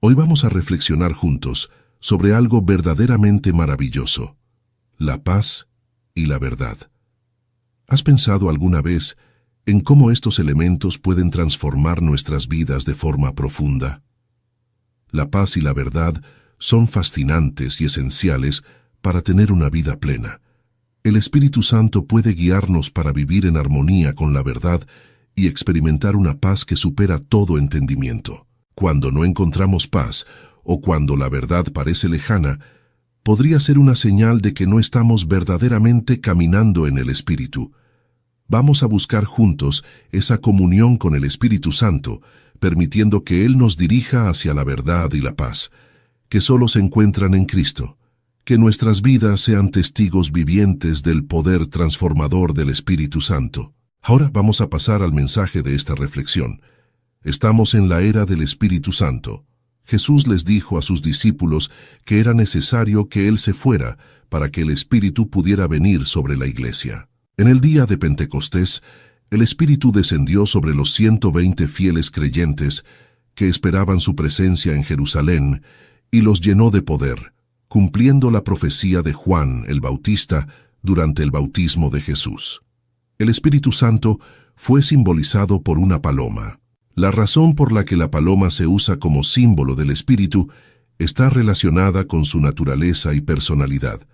Hoy vamos a reflexionar juntos sobre algo verdaderamente maravilloso: la paz y la verdad. ¿Has pensado alguna vez en cómo estos elementos pueden transformar nuestras vidas de forma profunda? La paz y la verdad son fascinantes y esenciales para tener una vida plena. El Espíritu Santo puede guiarnos para vivir en armonía con la verdad y experimentar una paz que supera todo entendimiento. Cuando no encontramos paz o cuando la verdad parece lejana, podría ser una señal de que no estamos verdaderamente caminando en el Espíritu. Vamos a buscar juntos esa comunión con el Espíritu Santo, permitiendo que Él nos dirija hacia la verdad y la paz, que solo se encuentran en Cristo. Que nuestras vidas sean testigos vivientes del poder transformador del Espíritu Santo. Ahora vamos a pasar al mensaje de esta reflexión. Estamos en la era del Espíritu Santo. Jesús les dijo a sus discípulos que era necesario que Él se fuera para que el Espíritu pudiera venir sobre la iglesia. En el día de Pentecostés, el Espíritu descendió sobre los 120 fieles creyentes que esperaban su presencia en Jerusalén y los llenó de poder, cumpliendo la profecía de Juan el Bautista durante el bautismo de Jesús. El Espíritu Santo fue simbolizado por una paloma. La razón por la que la paloma se usa como símbolo del Espíritu está relacionada con su naturaleza y personalidad.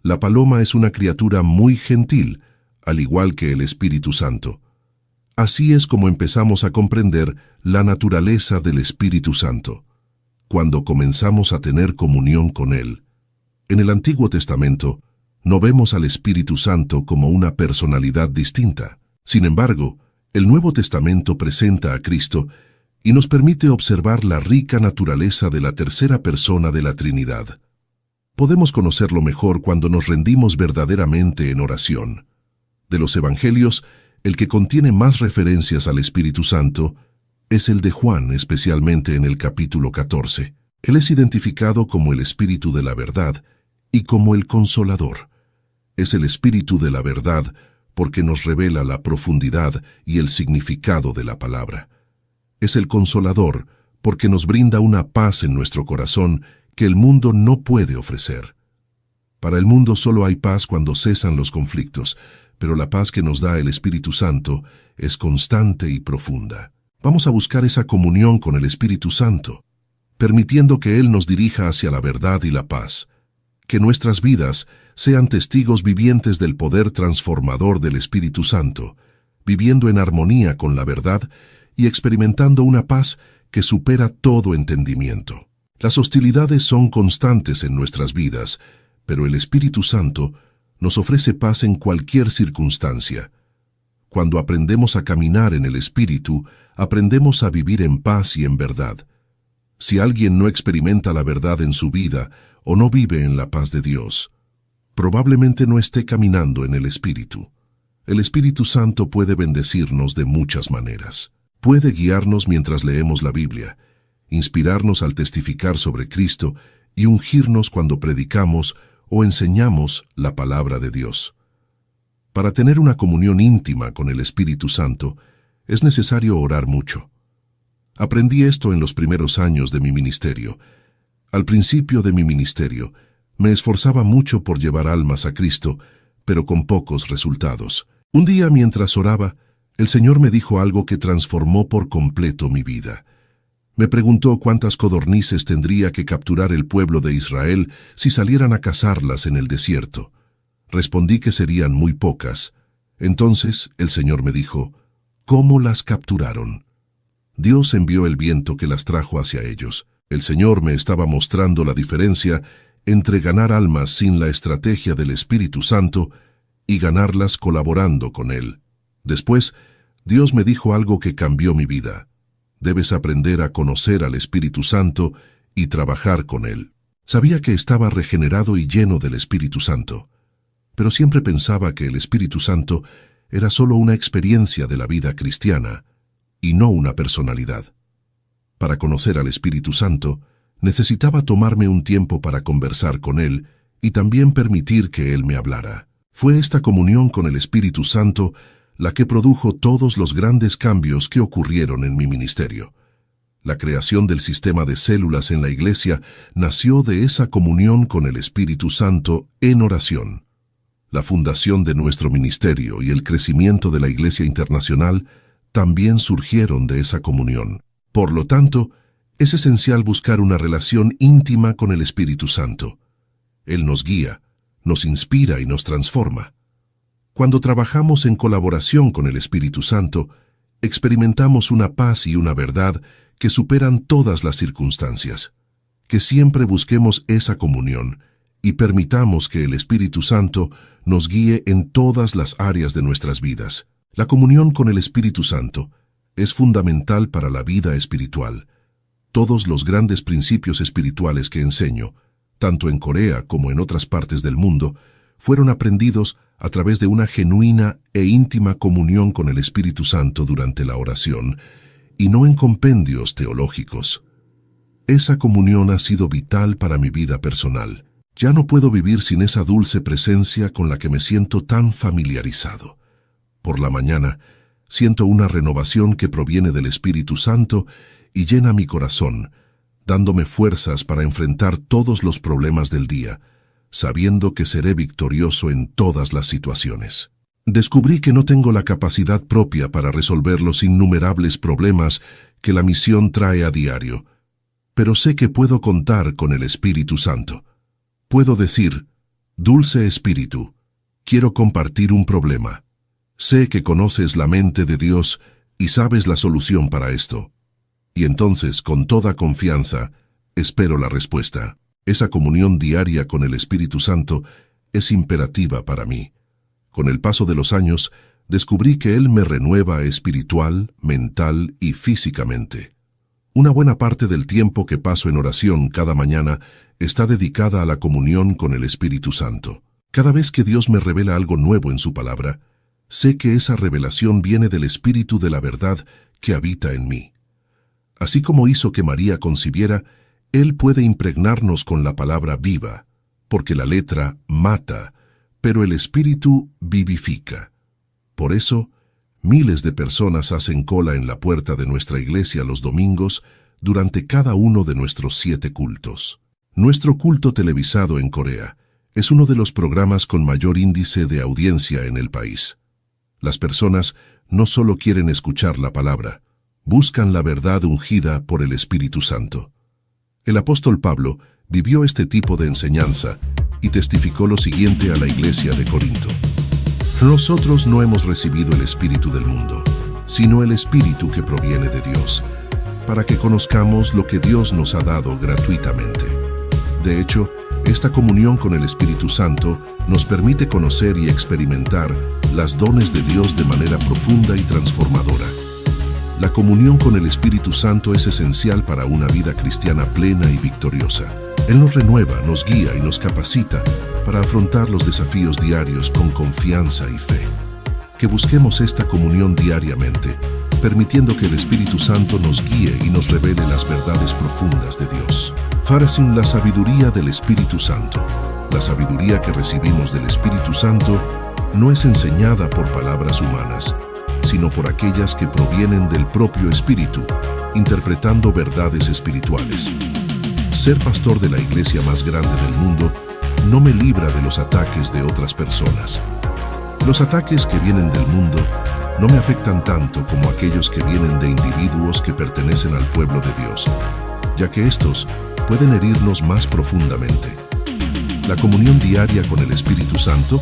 La paloma es una criatura muy gentil, al igual que el Espíritu Santo. Así es como empezamos a comprender la naturaleza del Espíritu Santo, cuando comenzamos a tener comunión con Él. En el Antiguo Testamento, no vemos al Espíritu Santo como una personalidad distinta. Sin embargo, el Nuevo Testamento presenta a Cristo y nos permite observar la rica naturaleza de la tercera persona de la Trinidad. Podemos conocerlo mejor cuando nos rendimos verdaderamente en oración. De los Evangelios, el que contiene más referencias al Espíritu Santo es el de Juan, especialmente en el capítulo 14. Él es identificado como el Espíritu de la verdad y como el Consolador. Es el Espíritu de la verdad porque nos revela la profundidad y el significado de la palabra. Es el Consolador porque nos brinda una paz en nuestro corazón que el mundo no puede ofrecer. Para el mundo solo hay paz cuando cesan los conflictos, pero la paz que nos da el Espíritu Santo es constante y profunda. Vamos a buscar esa comunión con el Espíritu Santo, permitiendo que Él nos dirija hacia la verdad y la paz. Que nuestras vidas sean testigos vivientes del poder transformador del Espíritu Santo, viviendo en armonía con la verdad y experimentando una paz que supera todo entendimiento. Las hostilidades son constantes en nuestras vidas, pero el Espíritu Santo nos ofrece paz en cualquier circunstancia. Cuando aprendemos a caminar en el Espíritu, aprendemos a vivir en paz y en verdad. Si alguien no experimenta la verdad en su vida o no vive en la paz de Dios, probablemente no esté caminando en el Espíritu. El Espíritu Santo puede bendecirnos de muchas maneras. Puede guiarnos mientras leemos la Biblia, inspirarnos al testificar sobre Cristo y ungirnos cuando predicamos o enseñamos la palabra de Dios. Para tener una comunión íntima con el Espíritu Santo, es necesario orar mucho. Aprendí esto en los primeros años de mi ministerio. Al principio de mi ministerio, me esforzaba mucho por llevar almas a Cristo, pero con pocos resultados. Un día, mientras oraba, el Señor me dijo algo que transformó por completo mi vida. Me preguntó cuántas codornices tendría que capturar el pueblo de Israel si salieran a cazarlas en el desierto. Respondí que serían muy pocas. Entonces el Señor me dijo: ¿cómo las capturaron? Dios envió el viento que las trajo hacia ellos. El Señor me estaba mostrando la diferencia entre ganar almas sin la estrategia del Espíritu Santo y ganarlas colaborando con Él. Después, Dios me dijo algo que cambió mi vida. Debes aprender a conocer al Espíritu Santo y trabajar con Él. Sabía que estaba regenerado y lleno del Espíritu Santo, pero siempre pensaba que el Espíritu Santo era solo una experiencia de la vida cristiana y no una personalidad. Para conocer al Espíritu Santo, necesitaba tomarme un tiempo para conversar con Él y también permitir que Él me hablara. Fue esta comunión con el Espíritu Santo la que produjo todos los grandes cambios que ocurrieron en mi ministerio. La creación del sistema de células en la Iglesia nació de esa comunión con el Espíritu Santo en oración. La fundación de nuestro ministerio y el crecimiento de la Iglesia Internacional también surgieron de esa comunión. Por lo tanto, es esencial buscar una relación íntima con el Espíritu Santo. Él nos guía, nos inspira y nos transforma. Cuando trabajamos en colaboración con el Espíritu Santo, experimentamos una paz y una verdad que superan todas las circunstancias. Que siempre busquemos esa comunión y permitamos que el Espíritu Santo nos guíe en todas las áreas de nuestras vidas. La comunión con el Espíritu Santo es fundamental para la vida espiritual. Todos los grandes principios espirituales que enseño, tanto en Corea como en otras partes del mundo, fueron aprendidos a través de una genuina e íntima comunión con el Espíritu Santo durante la oración, y no en compendios teológicos. Esa comunión ha sido vital para mi vida personal. Ya no puedo vivir sin esa dulce presencia con la que me siento tan familiarizado. Por la mañana, siento una renovación que proviene del Espíritu Santo y llena mi corazón, dándome fuerzas para enfrentar todos los problemas del día, sabiendo que seré victorioso en todas las situaciones. Descubrí que no tengo la capacidad propia para resolver los innumerables problemas que la misión trae a diario, pero sé que puedo contar con el Espíritu Santo. Puedo decir, Dulce Espíritu, quiero compartir un problema. Sé que conoces la mente de Dios y sabes la solución para esto. Y entonces, con toda confianza, espero la respuesta. Esa comunión diaria con el Espíritu Santo es imperativa para mí. Con el paso de los años, descubrí que Él me renueva espiritual, mental y físicamente. Una buena parte del tiempo que paso en oración cada mañana está dedicada a la comunión con el Espíritu Santo. Cada vez que Dios me revela algo nuevo en su palabra, sé que esa revelación viene del Espíritu de la verdad que habita en mí. Así como hizo que María concibiera, Él puede impregnarnos con la palabra viva, porque la letra mata, pero el Espíritu vivifica. Por eso, miles de personas hacen cola en la puerta de nuestra iglesia los domingos durante cada uno de nuestros 7 cultos. Nuestro culto televisado en Corea es uno de los programas con mayor índice de audiencia en el país. Las personas no solo quieren escuchar la palabra, buscan la verdad ungida por el Espíritu Santo. El apóstol Pablo vivió este tipo de enseñanza y testificó lo siguiente a la iglesia de Corinto. Nosotros no hemos recibido el espíritu del mundo, sino el Espíritu que proviene de Dios, para que conozcamos lo que Dios nos ha dado gratuitamente. De hecho, esta comunión con el Espíritu Santo nos permite conocer y experimentar las dones de Dios de manera profunda y transformadora. La comunión con el Espíritu Santo es esencial para una vida cristiana plena y victoriosa. Él nos renueva, nos guía y nos capacita para afrontar los desafíos diarios con confianza y fe. Que busquemos esta comunión diariamente, permitiendo que el Espíritu Santo nos guíe y nos revele las verdades profundas de Dios. Farasin, la sabiduría del Espíritu Santo. La sabiduría que recibimos del Espíritu Santo no es enseñada por palabras humanas, sino por aquellas que provienen del propio Espíritu, interpretando verdades espirituales. Ser pastor de la iglesia más grande del mundo no me libra de los ataques de otras personas. Los ataques que vienen del mundo no me afectan tanto como aquellos que vienen de individuos que pertenecen al pueblo de Dios, ya que estos pueden herirnos más profundamente. La comunión diaria con el Espíritu Santo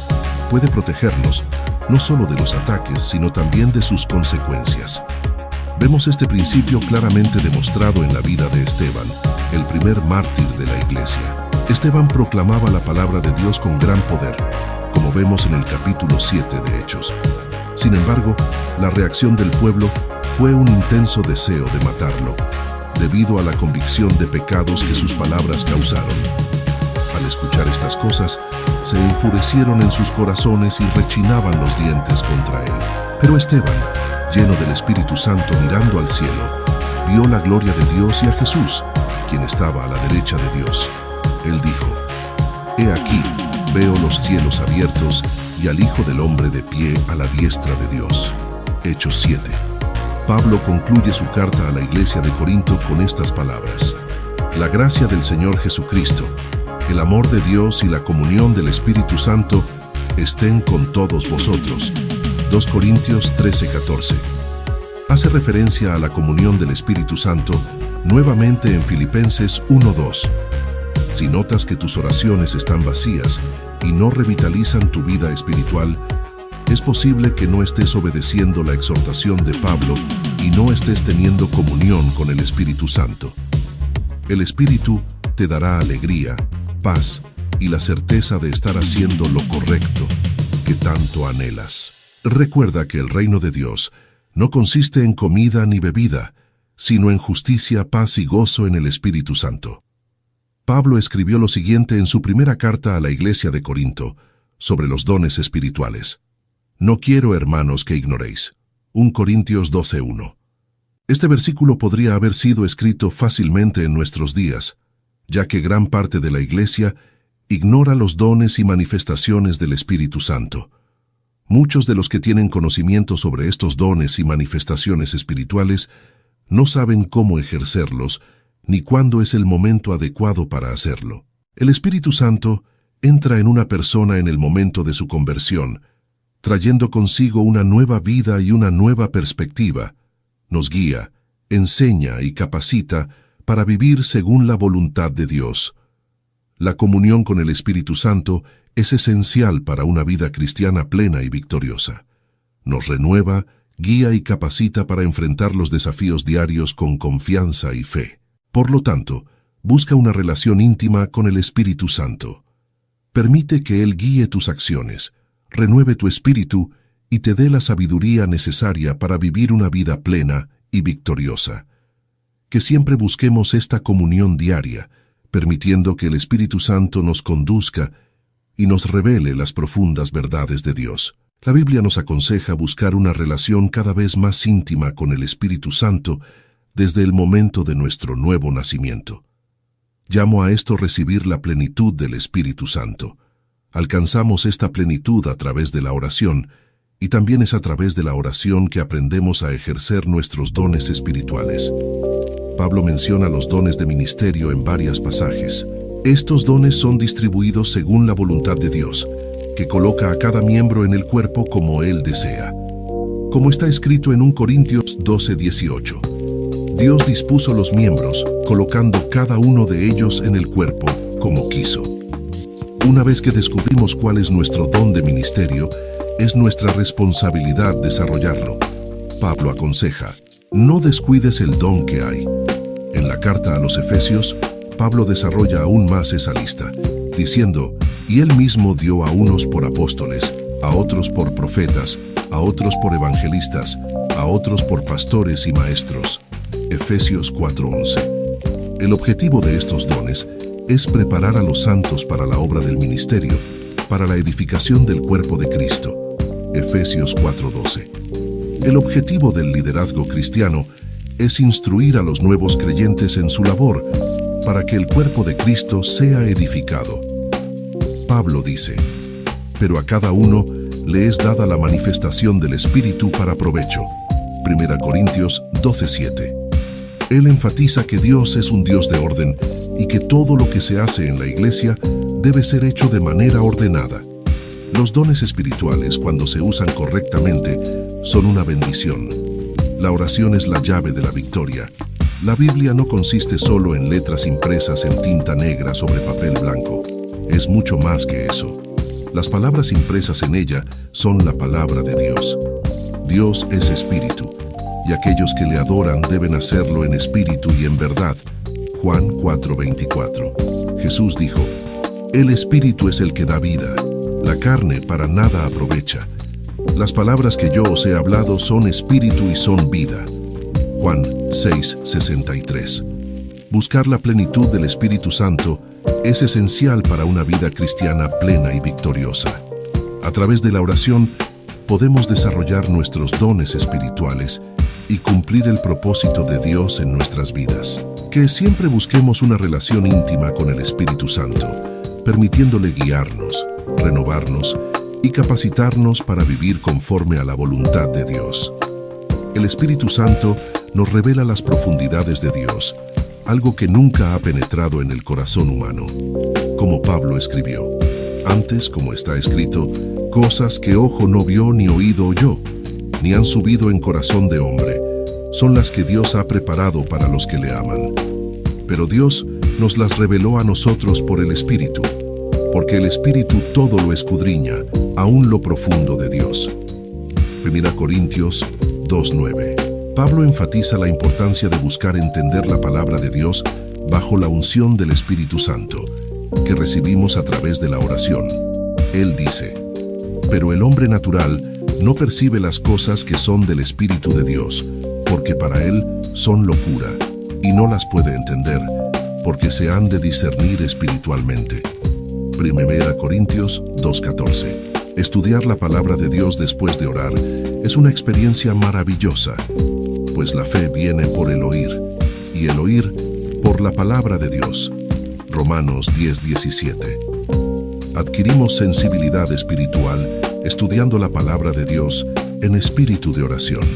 puede protegernos no solo de los ataques, sino también de sus consecuencias. Vemos este principio claramente demostrado en la vida de Esteban, el primer mártir de la iglesia. Esteban proclamaba la palabra de Dios con gran poder, como vemos en el capítulo 7 de Hechos. Sin embargo, la reacción del pueblo fue un intenso deseo de matarlo, debido a la convicción de pecados que sus palabras causaron. Al escuchar estas cosas, se enfurecieron en sus corazones y rechinaban los dientes contra él. Pero Esteban, lleno del Espíritu Santo mirando al cielo, vio la gloria de Dios y a Jesús, quien estaba a la derecha de Dios. Él dijo, «He aquí, veo los cielos abiertos y al Hijo del Hombre de pie a la diestra de Dios». Hechos 7. Pablo concluye su carta a la iglesia de Corinto con estas palabras: La gracia del Señor Jesucristo, el amor de Dios y la comunión del Espíritu Santo estén con todos vosotros. 2 Corintios 13:14. Hace referencia a la comunión del Espíritu Santo nuevamente en Filipenses 1:2. Si notas que tus oraciones están vacías y no revitalizan tu vida espiritual, es posible que no estés obedeciendo la exhortación de Pablo y no estés teniendo comunión con el Espíritu Santo. El Espíritu te dará alegría, paz y la certeza de estar haciendo lo correcto que tanto anhelas. Recuerda que el reino de Dios no consiste en comida ni bebida, sino en justicia, paz y gozo en el Espíritu Santo. Pablo escribió lo siguiente en su primera carta a la iglesia de Corinto sobre los dones espirituales. No quiero, hermanos, que ignoréis. 1 Corintios 12:1. Este versículo podría haber sido escrito fácilmente en nuestros días, ya que gran parte de la iglesia ignora los dones y manifestaciones del Espíritu Santo. Muchos de los que tienen conocimiento sobre estos dones y manifestaciones espirituales no saben cómo ejercerlos, ni cuándo es el momento adecuado para hacerlo. El Espíritu Santo entra en una persona en el momento de su conversión, trayendo consigo una nueva vida y una nueva perspectiva. Nos guía, enseña y capacita para vivir según la voluntad de Dios. La comunión con el Espíritu Santo es esencial para una vida cristiana plena y victoriosa. Nos renueva, guía y capacita para enfrentar los desafíos diarios con confianza y fe. Por lo tanto, busca una relación íntima con el Espíritu Santo. Permite que Él guíe tus acciones, renueve tu espíritu y te dé la sabiduría necesaria para vivir una vida plena y victoriosa. Que siempre busquemos esta comunión diaria, permitiendo que el Espíritu Santo nos conduzca y nos revele las profundas verdades de Dios. La Biblia nos aconseja buscar una relación cada vez más íntima con el Espíritu Santo desde el momento de nuestro nuevo nacimiento. Llamo a esto recibir la plenitud del Espíritu Santo. Alcanzamos esta plenitud a través de la oración, y también es a través de la oración que aprendemos a ejercer nuestros dones espirituales. Pablo menciona los dones de ministerio en varios pasajes. Estos dones son distribuidos según la voluntad de Dios, que coloca a cada miembro en el cuerpo como Él desea. Como está escrito en 1 Corintios 12:18. Dios dispuso los miembros, colocando cada uno de ellos en el cuerpo como quiso. Una vez que descubrimos cuál es nuestro don de ministerio, es nuestra responsabilidad desarrollarlo. Pablo aconseja: no descuides el don que hay. En la carta a los Efesios, Pablo desarrolla aún más esa lista, diciendo: y él mismo dio a unos por apóstoles, a otros por profetas, a otros por evangelistas, a otros por pastores y maestros. Efesios 4:11. El objetivo de estos dones es preparar a los santos para la obra del ministerio, para la edificación del cuerpo de Cristo. Efesios 4:12. El objetivo del liderazgo cristiano es instruir a los nuevos creyentes en su labor, para que el cuerpo de Cristo sea edificado. Pablo dice: pero a cada uno le es dada la manifestación del Espíritu para provecho. 1 Corintios 12:7. Él enfatiza que Dios es un Dios de orden y que todo lo que se hace en la iglesia debe ser hecho de manera ordenada. Los dones espirituales, cuando se usan correctamente, son una bendición. La oración es la llave de la victoria. La Biblia no consiste solo en letras impresas en tinta negra sobre papel blanco. Es mucho más que eso. Las palabras impresas en ella son la palabra de Dios. Dios es espíritu, y aquellos que le adoran deben hacerlo en espíritu y en verdad. Juan 4:24. Jesús dijo: el espíritu es el que da vida, la carne para nada aprovecha. Las palabras que yo os he hablado son espíritu y son vida. Juan 6:63. Buscar la plenitud del Espíritu Santo es esencial para una vida cristiana plena y victoriosa. A través de la oración, podemos desarrollar nuestros dones espirituales y cumplir el propósito de Dios en nuestras vidas. Que siempre busquemos una relación íntima con el Espíritu Santo, permitiéndole guiarnos, renovarnos y capacitarnos para vivir conforme a la voluntad de Dios. El Espíritu Santo nos revela las profundidades de Dios, algo que nunca ha penetrado en el corazón humano. Como Pablo escribió, antes, como está escrito, cosas que ojo no vio ni oído oyó, ni han subido en corazón de hombre, son las que Dios ha preparado para los que le aman. Pero Dios nos las reveló a nosotros por el Espíritu, porque el Espíritu todo lo escudriña, aún lo profundo de Dios. 1 Corintios 2:9. Pablo enfatiza la importancia de buscar entender la palabra de Dios bajo la unción del Espíritu Santo, que recibimos a través de la oración. Él dice, pero el hombre natural no percibe las cosas que son del Espíritu de Dios, porque para él son locura, y no las puede entender, porque se han de discernir espiritualmente. 1 Corintios 2:14. Estudiar la palabra de Dios después de orar es una experiencia maravillosa, pues la fe viene por el oír, y el oír por la palabra de Dios. Romanos 10:17. Adquirimos sensibilidad espiritual estudiando la palabra de Dios en espíritu de oración.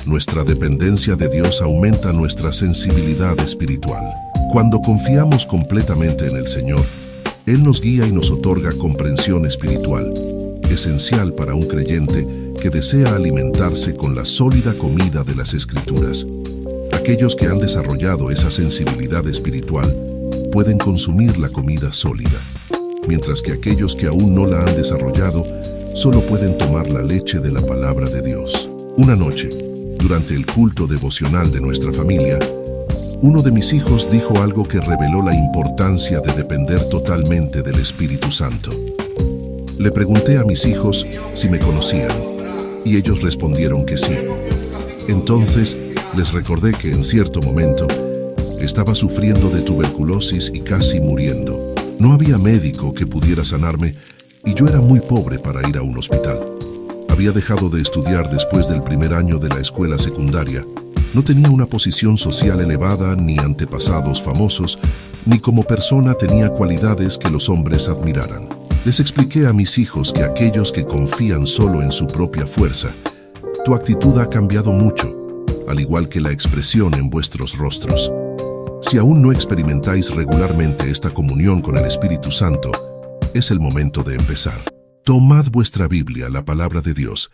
Nuestra dependencia de Dios aumenta nuestra sensibilidad espiritual. Cuando confiamos completamente en el Señor, Él nos guía y nos otorga comprensión espiritual, esencial para un creyente que desea alimentarse con la sólida comida de las Escrituras. Aquellos que han desarrollado esa sensibilidad espiritual pueden consumir la comida sólida, mientras que aquellos que aún no la han desarrollado solo pueden tomar la leche de la palabra de Dios. Una noche, durante el culto devocional de nuestra familia, uno de mis hijos dijo algo que reveló la importancia de depender totalmente del Espíritu Santo. Le pregunté a mis hijos si me conocían, y ellos respondieron que sí. Entonces, les recordé que en cierto momento estaba sufriendo de tuberculosis y casi muriendo. No había médico que pudiera sanarme, y yo era muy pobre para ir a un hospital. Había dejado de estudiar después del primer año de la escuela secundaria. No tenía una posición social elevada, ni antepasados famosos, ni como persona tenía cualidades que los hombres admiraran. Les expliqué a mis hijos que aquellos que confían solo en su propia fuerza, tu actitud ha cambiado mucho, al igual que la expresión en vuestros rostros. Si aún no experimentáis regularmente esta comunión con el Espíritu Santo, es el momento de empezar. Tomad vuestra Biblia, la palabra de Dios,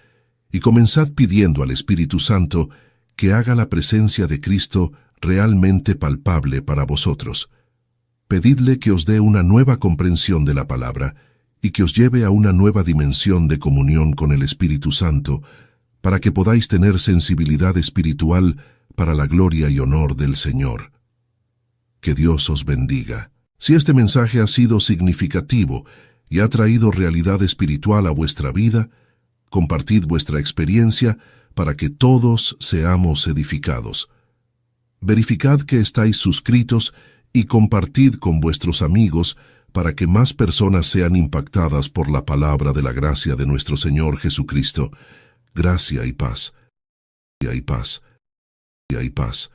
y comenzad pidiendo al Espíritu Santo que haga la presencia de Cristo realmente palpable para vosotros. Pedidle que os dé una nueva comprensión de la palabra y que os lleve a una nueva dimensión de comunión con el Espíritu Santo, para que podáis tener sensibilidad espiritual para la gloria y honor del Señor. Que Dios os bendiga. Si este mensaje ha sido significativo y ha traído realidad espiritual a vuestra vida, compartid vuestra experiencia para que todos seamos edificados. Verificad que estáis suscritos y compartid con vuestros amigos para que más personas sean impactadas por la palabra de la gracia de nuestro Señor Jesucristo. Gracia y paz. Y paz. Y paz.